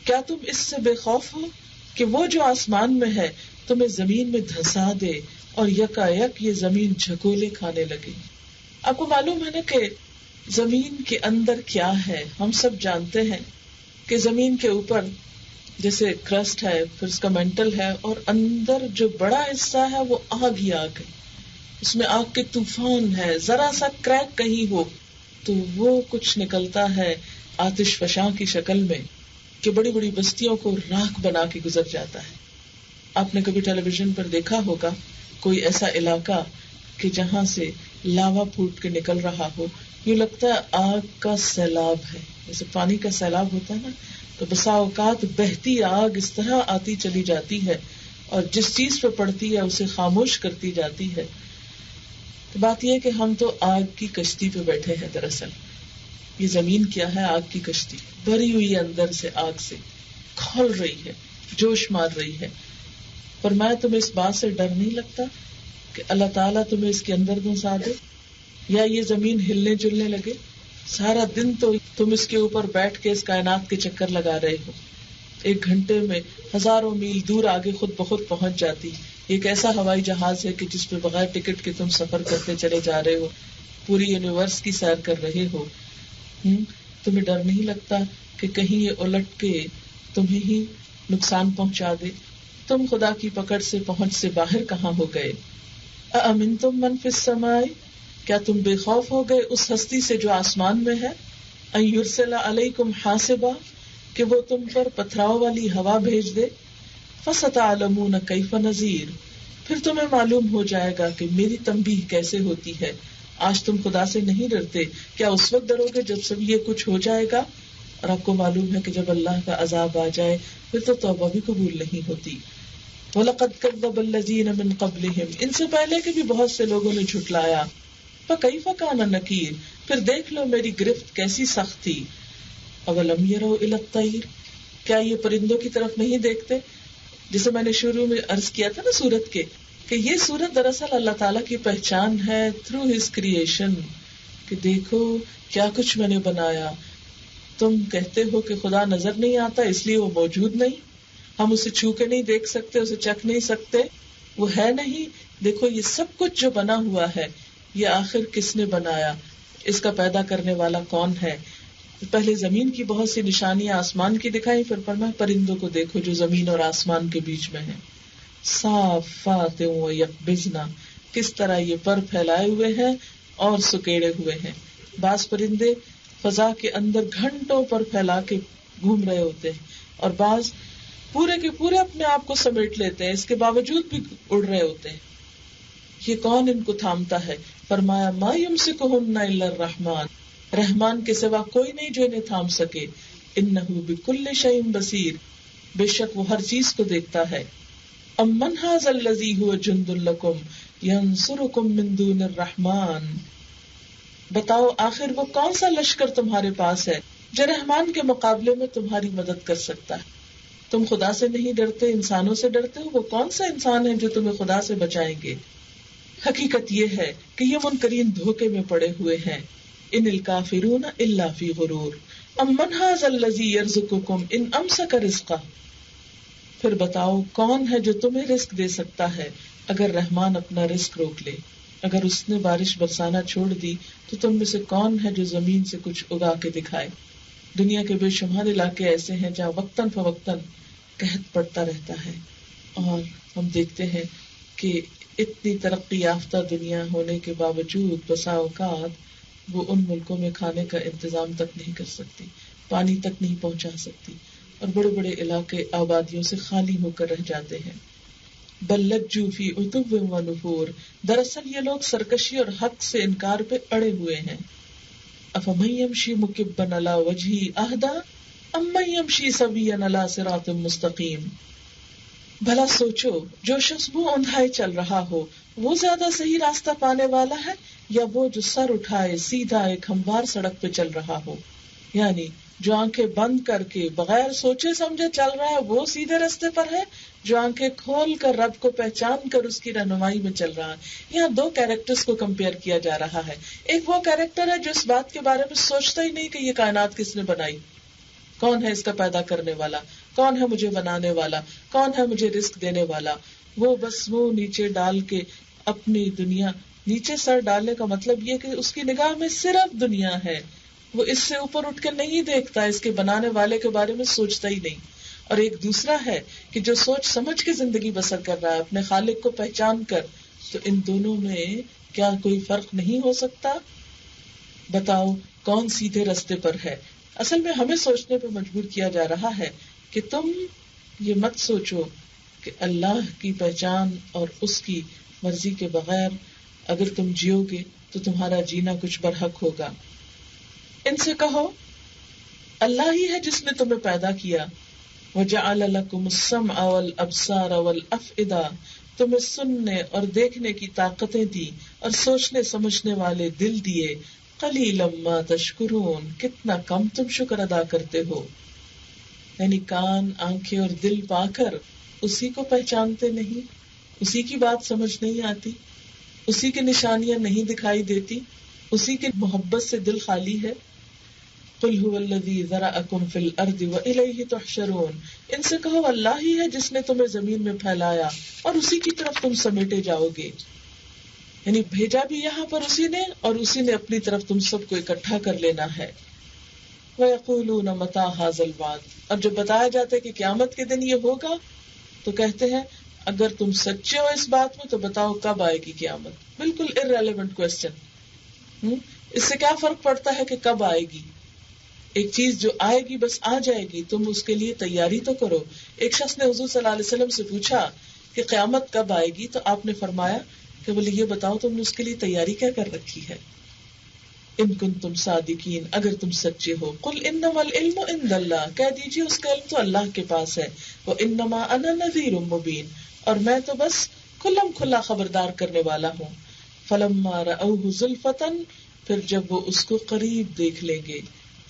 کیا تم اس سے بے خوف ہو کہ وہ جو آسمان میں ہے تمہیں زمین میں دھسا دے اور یکا یک یہ زمین جھکولے کھانے لگے. آپ کو معلوم ہے نا کہ زمین کے اندر کیا ہے؟ ہم سب جانتے ہیں کہ زمین کے اوپر جیسے کرسٹ ہے، پھر اس کا مینٹل ہے، اور اندر جو بڑا حصہ ہے وہ آگ ہی آگ ہے. اس میں آگ کے طوفان ہے، ذرا سا کریک کہیں ہو تو وہ کچھ نکلتا ہے آتش فشاں کی شکل میں کہ بڑی بڑی بستیوں کو راکھ بنا کے گزر جاتا ہے. آپ نے کبھی ٹیلی ویژن پر دیکھا ہوگا کوئی ایسا علاقہ کہ جہاں سے لاوا پھوٹ کے نکل رہا ہو، یوں لگتا ہے آگ کا سیلاب ہے، جیسے پانی کا سیلاب ہوتا ہے نا. تو بسا اوقات بہتی آگ اس طرح آتی چلی جاتی ہے اور جس چیز پہ پڑتی ہے اسے خاموش کرتی جاتی ہے. تو بات یہ ہے کہ ہم تو آگ کی کشتی پہ بیٹھے ہیں. دراصل یہ زمین کیا ہے؟ آگ کی کشتی، بھری ہوئی اندر سے آگ سے، کھول رہی ہے، جوش مار رہی ہے. فرمایا تمہیں اس بات سے ڈر نہیں لگتا کہ اللہ تعالیٰ تمہیں اس کے اندر گھسا دے یا یہ زمین ہلنے جلنے لگے؟ سارا دن تو تم اس کے اوپر بیٹھ کے اس کائنات کے چکر لگا رہے ہو. 1 گھنٹے میں ہزاروں میل دور آگے خود بخود پہنچ جاتی. ایک ایسا ہوائی جہاز ہے کہ جس پہ بغیر ٹکٹ کے تم سفر کرتے چلے جا رہے ہو, پوری یونیورس کی سیر کر رہے ہو. تمہیں ڈر نہیں لگتا کہ کہیں یہ الٹ کے تمہیں ہی نقصان پہنچا دے؟ تم خدا کی پکڑ سے پہنچ سے باہر کہاں ہو گئے؟ اَأَمِنْتُم مَّن فِی السَّمَاءِ، کیا تم بے خوف ہو گئے اس ہستی سے جو آسمان میں ہے؟ اَن یُرْسِلَ عَلَیکُم حَاصِبًا، کہ وہ تم پر پتھراؤ والی ہوا بھیج دے. فَسَتَعْلَمُونَ کَیْفَ نَذِیرٌ، پھر تمہیں معلوم ہو جائے گا کہ میری تنبیہ کیسے ہوتی ہے. آج تم خدا سے نہیں ڈرتے، کیا اس وقت ڈرو گے جب سب یہ کچھ ہو جائے گا؟ اور آپ کو معلوم ہے کہ جب اللہ کا عذاب آ جائے پھر تو توبہ بھی قبول نہیں ہوتی. وَلَقَدْ كَذَّبَ الَّذِينَ مِن قَبْلِهِمْ، ان سے پہلے کے بھی بہت سے لوگوں نے جھٹلایا. فَكَيْفَ كَانَ نَكِيرٌ، پھر دیکھ لو میری گرفت کیسی سخت تھی. أَوَلَمْ يَرَوْا إِلَى الطَّيْرِ، کیا یہ پرندوں کی طرف نہیں دیکھتے؟ جسے میں نے شروع میں عرض کیا تھا نا سورت کے، کہ یہ سورت دراصل اللہ تعالیٰ کی پہچان ہے تھرو ہز کریشن، کہ دیکھو کیا کچھ میں نے بنایا. تم کہتے ہو کہ خدا نظر نہیں آتا اس لیے وہ موجود نہیں، ہم اسے چھو کے نہیں دیکھ سکتے، اسے چکھ نہیں سکتے، وہ ہے نہیں. دیکھو یہ سب کچھ جو بنا ہوا ہے یہ آخر کس نے بنایا، اس کا پیدا کرنے والا کون ہے؟ پہلے زمین کی بہت سی نشانیاں آسمان کی دکھائی، پھر فرمایا پرندوں کو دیکھو جو زمین اور آسمان کے بیچ میں ہیں. صافات و یقبضن، کس طرح یہ پر پھیلائے ہوئے ہیں اور سکیڑے ہوئے ہیں. بعض پرندے فضا کے اندر گھنٹوں پر پھیلا کے گھوم رہے ہوتے ہیں اور بعض پورے کے پورے اپنے آپ کو سمیٹ لیتے ہیں، اس کے باوجود بھی اڑ رہے ہوتے ہیں. یہ کون ان کو تھامتا ہے؟ فرمایا ما یمسکہن الا الرحمن، رحمان کے سوا کوئی نہیں جو انہیں تھام سکے. انہ بکل شیء بصیر، بے شک وہ ہر چیز کو دیکھتا ہے. امن ھذا الذی ھو جند لکم ینصرکم من دون الرحمن، بتاؤ آخر وہ کون سا لشکر تمہارے پاس ہے جو رحمان کے مقابلے میں تمہاری مدد کر سکتا ہے. تم خدا سے نہیں ڈرتے، انسانوں سے ڈرتے ہو. وہ کون سا انسان ہے جو تمہیں خدا سے بچائیں گے؟ حقیقت یہ ہے کہ یہ منکرین دھوکے میں پڑے ہوئے ہیں. ان الکافرون الا فی غرور امن ھذا الذی یرزقکم ان امسک رزقہ، پھر بتاؤ کون ہے جو تمہیں رزق دے سکتا ہے اگر رحمان اپنا رزق روک لے. اگر اس نے بارش برسانا چھوڑ دی تو تم میں سے کون ہے جو زمین سے کچھ اگا کے دکھائے؟ دنیا کے بے شمار علاقے ایسے ہیں جہاں وقتاً فوقتاً قحط پڑتا رہتا ہے، اور ہم دیکھتے ہیں کہ اتنی ترقی یافتہ دنیا ہونے کے باوجود بسا اوقات وہ ان ملکوں میں کھانے کا انتظام تک نہیں کر سکتی، پانی تک نہیں پہنچا سکتی، اور بڑے بڑے علاقے آبادیوں سے خالی ہو کر رہ جاتے ہیں. بل لجوا فی عتو و نفور، دراصل یہ لوگ سرکشی اور حق سے انکار پہ اڑے ہوئے ہیں. افمن یمشی مکبا علی وجہہ اہدی امن یمشی سویا علی صراط مستقیم، بھلا سوچو جو شخص منہ اوندھائے چل رہا ہو وہ زیادہ صحیح راستہ پانے والا ہے یا وہ جو سر اٹھائے سیدھا ایک ہموار سڑک پہ چل رہا ہو؟ یعنی جو آنکھیں بند کر کے بغیر سوچے سمجھے چل رہا ہے وہ سیدھے راستے پر ہے، جو آنکھیں کھول کر رب کو پہچان کر اس کی رہنمائی میں چل رہا ہے. یہاں دو کیریکٹرز کو کمپیئر کیا جا رہا ہے. ایک وہ کیریکٹر ہے جو اس بات کے بارے میں سوچتا ہی نہیں کہ یہ کائنات کس نے بنائی، کون ہے اس کا پیدا کرنے والا، کون ہے مجھے بنانے والا، کون ہے مجھے رزق دینے والا. وہ بس منہ نیچے ڈال کے اپنی دنیا، نیچے سر ڈالنے کا مطلب یہ کہ اس کی نگاہ میں صرف دنیا ہے، وہ اس سے اوپر اٹھ کے نہیں دیکھتا، اس کے بنانے والے کے بارے میں سوچتا ہی نہیں. اور ایک دوسرا ہے کہ جو سوچ سمجھ کے زندگی بسر کر رہا ہے اپنے خالق کو پہچان کر. تو ان دونوں میں کیا کوئی فرق نہیں ہو سکتا؟ بتاؤ کون سیدھے راستے پر ہے؟ اصل میں ہمیں سوچنے پہ مجبور کیا جا رہا ہے کہ تم یہ مت سوچو کہ اللہ کی پہچان اور اس کی مرضی کے بغیر اگر تم جیو گے تو تمہارا جینا کچھ برحق ہوگا. ان سے کہو اللہ ہی ہے جس نے تمہیں پیدا کیا. وَجَعَلَ لَكُمُ السَّمْعَ وَالْأَبْصَارَ وَالْأَفْئِدَةَ، تمہیں سننے اور دیکھنے کی طاقتیں دی اور سوچنے سمجھنے والے دل دیے. قَلِيلًا مَا تَشْكُرُونَ، کتنا کم تم شکر ادا کرتے ہو. یعنی کان، آنکھیں اور دل پا کر اسی کو پہچانتے نہیں، اسی کی بات سمجھ نہیں آتی، اسی کی نشانیاں نہیں دکھائی دیتی، اسی کی محبت سے دل خالی ہے. قل هو الذی ذرأکم فی الارض والیہ تحشرون، ان سے کہو اللہ ہی ہے جس نے تمہیں زمین میں پھیلایا اور اسی کی طرف تم سمیٹے جاؤ گے. یعنی بھیجا بھی یہاں پر اسی نے اور اسی نے اپنی طرف تم سب کو اکٹھا کر لینا ہے. وَيَقُولُونَ مَتَىٰ هَٰذَا الْوَعْدُ، اور جب بتایا جاتا ہے کہ قیامت کے دن یہ ہوگا تو کہتے ہیں اگر تم سچے ہو اس بات میں تو بتاؤ کب آئے گی قیامت. بالکل irrelevant question. اس سے کیا فرق پڑتا ہے کہ کب آئے گی؟ ایک چیز جو آئے گی بس آ جائے گی، تم اس کے لیے تیاری تو کرو. ایک شخص نے حضور صلی اللہ علیہ وسلم سے پوچھا کہ قیامت کب آئے گی، تو آپ نے فرمایا کہ بولے یہ بتاؤ تم نے اس کے لیے تیاری کیا کر رکھی ہے. ان کنتم صادقین، اگر تم سچے ہو. قل انما العلم عند اللہ، کہہ دیجیے اس کا علم تو اللہ کے پاس ہے. وانما انا نذیر مبین، اور میں تو بس کھلم کھلا خبردار کرنے والا ہوں. فلما رأوه زلفۃ، پھر جب وہ اس کو قریب دیکھ لیں گے،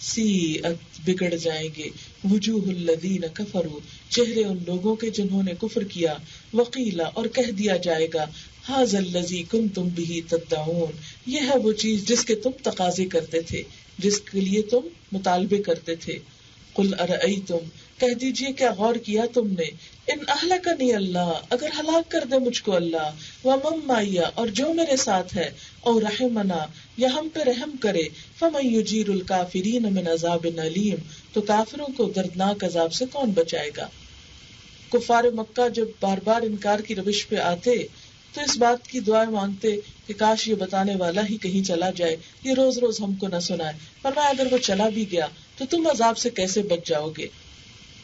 سیئت بگڑ جائیں گے، وجوہ الذین کفروا، چہرے ان لوگوں کے جنہوں نے کفر کیا. وقیلا، اور کہہ دیا جائے گا، ھذا الذی کنتم بہ تدعون، یہ ہے وہ چیز جس کے تم تقاضے کرتے تھے، جس کے لیے تم مطالبے کرتے تھے. قل ارأیتم، کہہ دیجئے کیا غور کیا تم نے، ان اہلکنی اللہ، اگر ہلاک کر دے مجھ کو اللہ، ومن معی، اور جو میرے ساتھ ہے، او رحمنا، یا ہم پہ رحم کرے، فمن یجیر الکافرین من عذاب علیم، تو کافروں کو دردناک عذاب سے کون بچائے گا. کفار مکہ جب بار بار انکار کی روش پہ آتے تو اس بات کی دعائیں مانگتے کہ کاش یہ بتانے والا ہی کہیں چلا جائے، یہ روز روز ہم کو نہ سنائے. فرمایا اگر وہ چلا بھی گیا تو تم عذاب سے کیسے بچ جاؤ گے.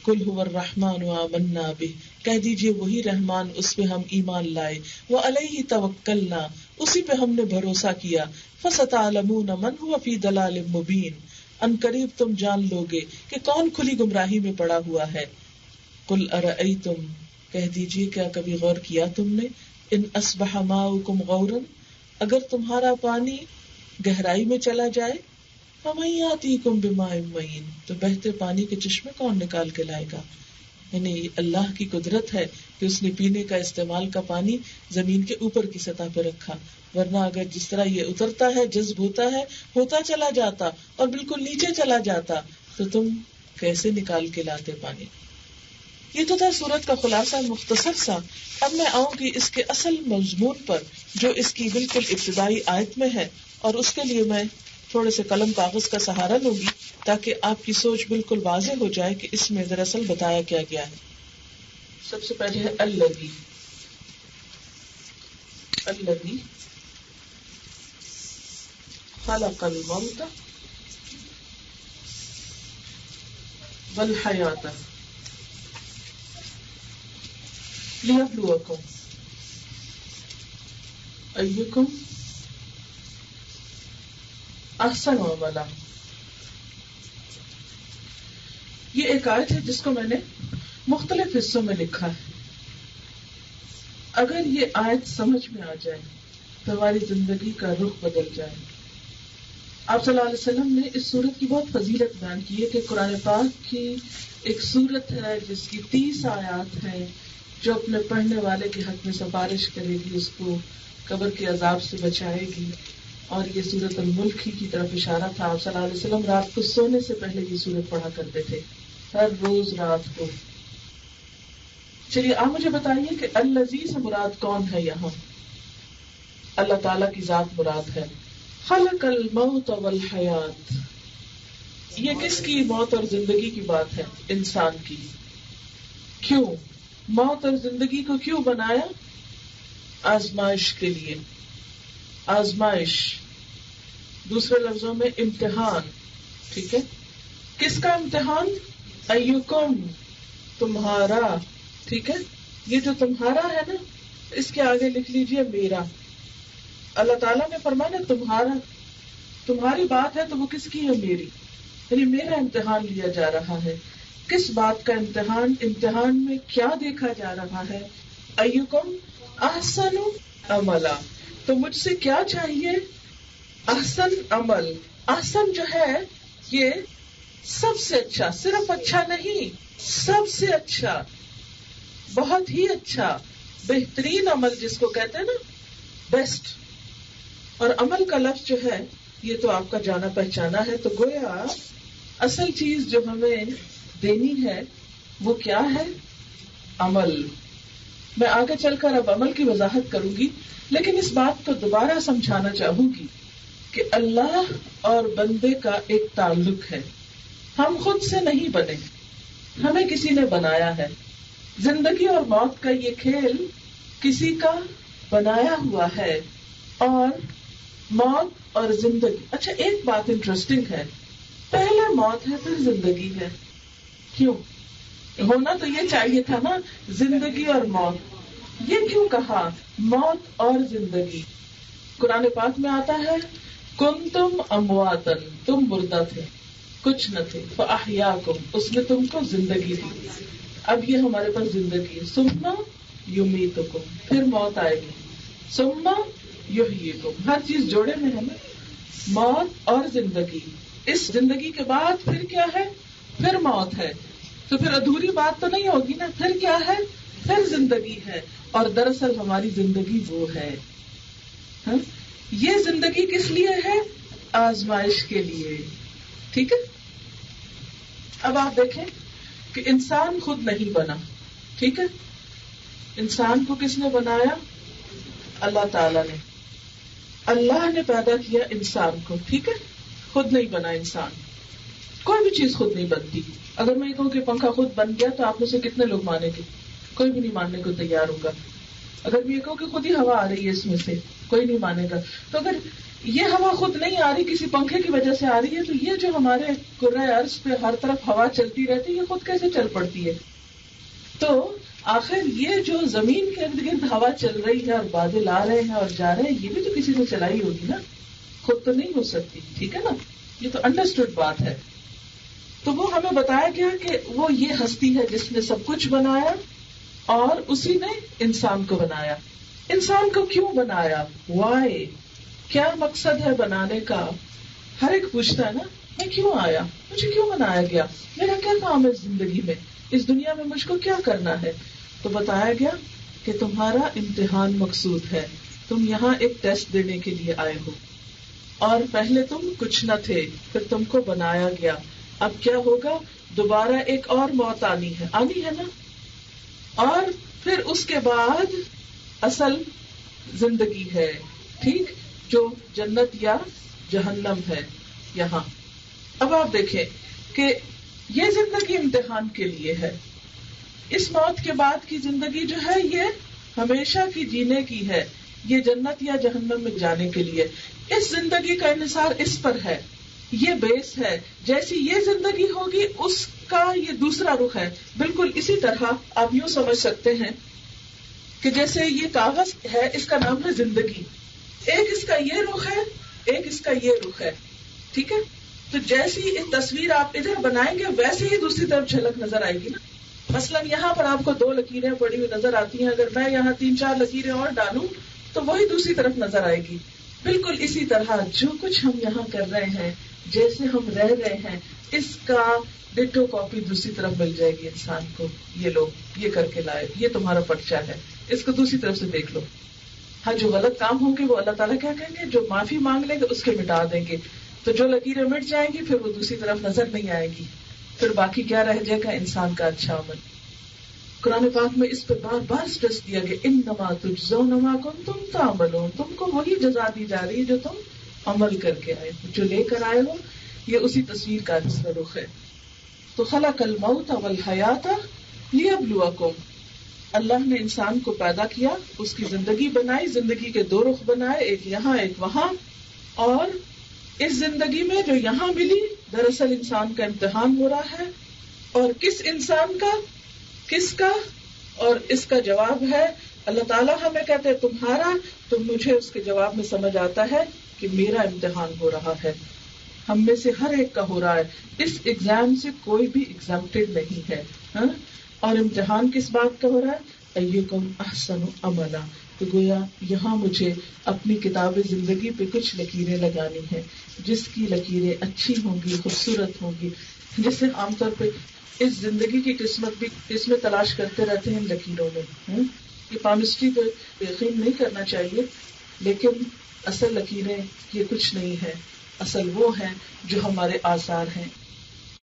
قل هو الرحمن آمنا بہ، کہہ دیجئے وہی رحمان، اس پہ ہم ایمان لائے. وعلیہ توکلنا، اسی پہ ہم نے بھروسہ کیا. فستعلمون من هو فی ضلال مبین، ان قریب تم جان لوگے کہ کون کھلی گمراہی میں پڑا ہوا ہے. قل ارأیتم، کہہ دیجئے کیا کبھی غور کیا تم نے، ان اصبح ماؤکم غورا، اگر تمہارا پانی گہرائی میں چلا جائے، فمن یاتیکم بماء معین، تو بہتے پانی کے چشمے کون نکال کے لائے گا. یعنی اللہ کی قدرت ہے کہ اس نے پینے کا استعمال کا پانی زمین کے اوپر کی سطح پہ رکھا، ورنہ اگر جس طرح یہ اترتا ہے، جذب ہوتا ہے، ہوتا چلا جاتا اور بالکل نیچے چلا جاتا تو تم کیسے نکال کے لاتے پانی. یہ تو تھا سورت کا خلاصہ مختصر سا. اب میں آؤں گی اس کے اصل مضمون پر جو اس کی بالکل ابتدائی آیت میں ہے، اور اس کے لیے میں تھوڑے سے قلم کاغذ کا سہارا لوں گی تاکہ آپ کی سوچ بالکل واضح ہو جائے کہ اس میں دراصل بتایا کیا گیا ہے. سب سے پہلے ہے الذی، الذی خلق الموت والحیات لیبلوکم ایکم احسن عملا. یہ ایک آیت ہے جس کو میں نے مختلف حصوں میں لکھا ہے. اگر یہ آیت سمجھ میں آ جائے تو ہماری زندگی کا رخ بدل جائے. آپ صلی اللہ علیہ وسلم نے اس سورت کی بہت فضیلت بیان کی ہے کہ قرآن پاک کی ایک سورت ہے جس کی 30 آیات ہیں جو اپنے پڑھنے والے کے حق میں سفارش کرے گی، اس کو قبر کے عذاب سے بچائے گی. اور یہ سورت الملک ہی کی طرف اشارہ تھا. آپ صلی اللہ علیہ وسلم رات کو سونے سے پہلے یہ سورت پڑھا کرتے تھے، ہر روز رات کو. چلیے آپ مجھے بتائیے کہ الذی سے مراد کون ہے یہاں؟ اللہ تعالیٰ کی ذات مراد ہے. خلق الموت والحیات، یہ کس کی موت اور زندگی کی بات ہے؟ انسان کی. کیوں موت اور زندگی کو کیوں بنایا؟ آزمائش کے لیے. آزمائش، دوسرے لفظوں میں امتحان. ٹھیک ہے، کس کا امتحان؟ ایکم، تمہارا. ٹھیک ہے، یہ جو تمہارا ہے نا، اس کے آگے لکھ لیجئے میرا. اللہ تعالیٰ نے فرمایا نا تمہارا، تمہاری بات ہے تو وہ کس کی ہے؟ میری. یعنی میرا امتحان لیا جا رہا ہے. کس بات کا امتحان؟ امتحان میں کیا دیکھا جا رہا ہے؟ ایکم احسن عملا، تو مجھ سے کیا چاہیے؟ احسن عمل. احسن جو ہے یہ سب سے اچھا، صرف اچھا نہیں، سب سے اچھا، بہت ہی اچھا، بہترین عمل جس کو کہتے ہیں نا، بیسٹ. اور عمل کا لفظ جو ہے یہ تو آپ کا جانا پہچانا ہے. تو گویا اصل چیز جو ہمیں دینی ہے وہ کیا ہے؟ عمل. میں آگے چل کر اب عمل کی وضاحت کروں گی، لیکن اس بات کو دوبارہ سمجھانا چاہوں گی کہ اللہ اور بندے کا ایک تعلق ہے. ہم خود سے نہیں بنے، ہمیں کسی نے بنایا ہے. زندگی اور موت کا یہ کھیل کسی کا بنایا ہوا ہے. اور موت اور زندگی، اچھا ایک بات انٹرسٹنگ ہے، پہلے موت ہے پھر زندگی ہے. کیوں؟ ہونا تو یہ چاہیے تھا نا، زندگی اور موت. یہ کیوں کہا موت اور زندگی؟ قرآن پاک میں آتا ہے کنتم امواتن، تم مردہ تھے، کچھ نہ تھے، فاحیاکم، اس نے تم کو زندگی دی. اب یہ ہمارے پاس زندگی ہے. ثم یمیتکم، پھر موت آئے گی. ثم یحییکم، ہر چیز جوڑے میں ہے نا، موت اور زندگی. اس زندگی کے بعد پھر کیا ہے؟ پھر موت ہے. تو پھر ادھوری بات تو نہیں ہوگی نا. پھر کیا ہے؟ پھر زندگی ہے. اور دراصل ہماری زندگی وہ ہے. یہ زندگی کس لیے ہے؟ آزمائش کے لیے. ٹھیک ہے. اب آپ دیکھیں کہ انسان خود نہیں بنا. ٹھیک ہے. انسان کو کس نے بنایا؟ اللہ تعالی نے. اللہ نے پیدا کیا انسان کو. ٹھیک ہے. خود نہیں بنا انسان. کوئی بھی چیز خود نہیں بنتی. اگر میں یہ کہوں کہ پنکھا خود بن گیا تو آپ میں سے کتنے لوگ مانیں گے؟ کوئی بھی نہیں ماننے کو تیار ہوگا. اگر میں یہ کہوں کہ خود ہی ہوا آ رہی ہے اس میں سے، کوئی نہیں مانے گا. تو اگر یہ ہوا خود نہیں آ رہی، کسی پنکھے کی وجہ سے آ رہی ہے، تو یہ جو ہمارے کرۂ ارض پہ ہر طرف ہوا چلتی رہتی ہے، یہ خود کیسے چل پڑتی ہے؟ تو آخر یہ جو زمین کے ارد گرد ہوا چل رہی ہے اور بادل آ رہے ہیں اور جا رہے ہیں، یہ بھی تو کسی نے چلائی ہوگی نا، خود تو نہیں ہو سکتی. ٹھیک ہے نا. یہ تو انڈرسٹوڈ بات ہے. تو وہ ہمیں بتایا گیا کہ وہ یہ ہستی ہے جس نے سب کچھ بنایا اور اسی نے انسان کو بنایا. انسان کو کیوں بنایا؟ وائی، کیا مقصد ہے بنانے کا؟ ہر ایک پوچھتا ہے نا، میں کیوں آیا، مجھے کیوں بنایا گیا، میرا کیا کام ہے زندگی میں، اس دنیا میں مجھ کو کیا کرنا ہے؟ تو بتایا گیا کہ تمہارا امتحان مقصود ہے. تم یہاں ایک ٹیسٹ دینے کے لیے آئے ہو، اور پہلے تم کچھ نہ تھے، پھر تم کو بنایا گیا. اب کیا ہوگا؟ دوبارہ ایک اور موت آنی ہے نا. اور پھر اس کے بعد اصل زندگی ہے. ٹھیک، جو جنت یا جہنم ہے یہاں. اب آپ دیکھیں کہ یہ زندگی امتحان کے لیے ہے. اس موت کے بعد کی زندگی جو ہے یہ ہمیشہ کی جینے کی ہے، یہ جنت یا جہنم میں جانے کے لیے. اس زندگی کا انحصار اس پر ہے، یہ بیس ہے. جیسی یہ زندگی ہوگی اس کا یہ دوسرا رخ ہے. بالکل اسی طرح آپ یوں سمجھ سکتے ہیں کہ جیسے یہ کاغذ ہے، اس کا نام ہے زندگی. ایک اس کا یہ رخ ہے، ایک اس کا یہ رخ ہے. ٹھیک ہے. تو جیسی ایک تصویر آپ ادھر بنائیں گے ویسے ہی دوسری طرف جھلک نظر آئے گی نا. مثلا یہاں پر آپ کو 2 لکیریں پڑی ہوئی نظر آتی ہیں، اگر میں یہاں 3-4 لکیریں اور ڈالوں تو وہی دوسری طرف نظر آئے گی. بالکل اسی طرح جو کچھ ہم یہاں کر رہے ہیں، جیسے ہم رہ رہے ہیں، اس کا ڈٹو کاپی دوسری طرف مل جائے گی انسان کو. یہ لوگ یہ کر کے لائے، یہ تمہارا پرچہ ہے، اس کو دوسری طرف سے دیکھ لو. ہاں، جو غلط کام ہوں گے وہ اللہ تعالیٰ کیا کہیں گے؟ جو معافی مانگ لیں گے اس کے مٹا دیں گے. تو جو لکیریں مٹ جائیں گی پھر وہ دوسری طرف نظر نہیں آئے گی. پھر باقی کیا رہ جائے گا؟ انسان کا اچھا عمل. قرآن پاک میں اس پر بار بار اسٹریس دیا گیا، انما تجزون ما کنتم تعملون. تم کو وہی جزا دی جا رہی ہے جو تم عمل کر کے آئے ہو، جو لے کر آئے ہو. یہ اسی تصویر کا دوسرا رخ ہے. تو خلق الموت والحیات لیبلوکم. اللہ نے انسان کو پیدا کیا، اس کی زندگی بنائی، زندگی کے 2 رخ بنائے، ایک یہاں ایک وہاں. اور اس زندگی میں جو یہاں ملی دراصل انسان کا امتحان ہو رہا ہے. اور کس انسان کا؟ کس کا؟ اور اس کا جواب ہے اللہ تعالیٰ ہمیں کہتے ہیں تمہارا. تو مجھے اس کے جواب میں سمجھ آتا ہے کہ میرا امتحان ہو رہا ہے. ہم میں سے ہر ایک کا ہو رہا ہے. اس ایگزام سے کوئی بھی ایگزامپٹڈ نہیں ہے. اور امتحان کس بات کا ہو رہا ہے؟ ایکم احسن عملا. تو گویا یہاں مجھے اپنی کتاب زندگی پہ کچھ لکیریں لگانی ہیں، جس کی لکیریں اچھی ہوں گی، خوبصورت ہوں گی، جس سے عام طور پہ اس زندگی کی قسمت بھی اس میں تلاش کرتے رہتے ہیں لکیروں میں. یہ پامسٹری پہ یقین نہیں کرنا چاہیے، لیکن اصل لکیریں یہ کچھ نہیں ہے. اصل وہ ہیں جو ہمارے آثار ہیں.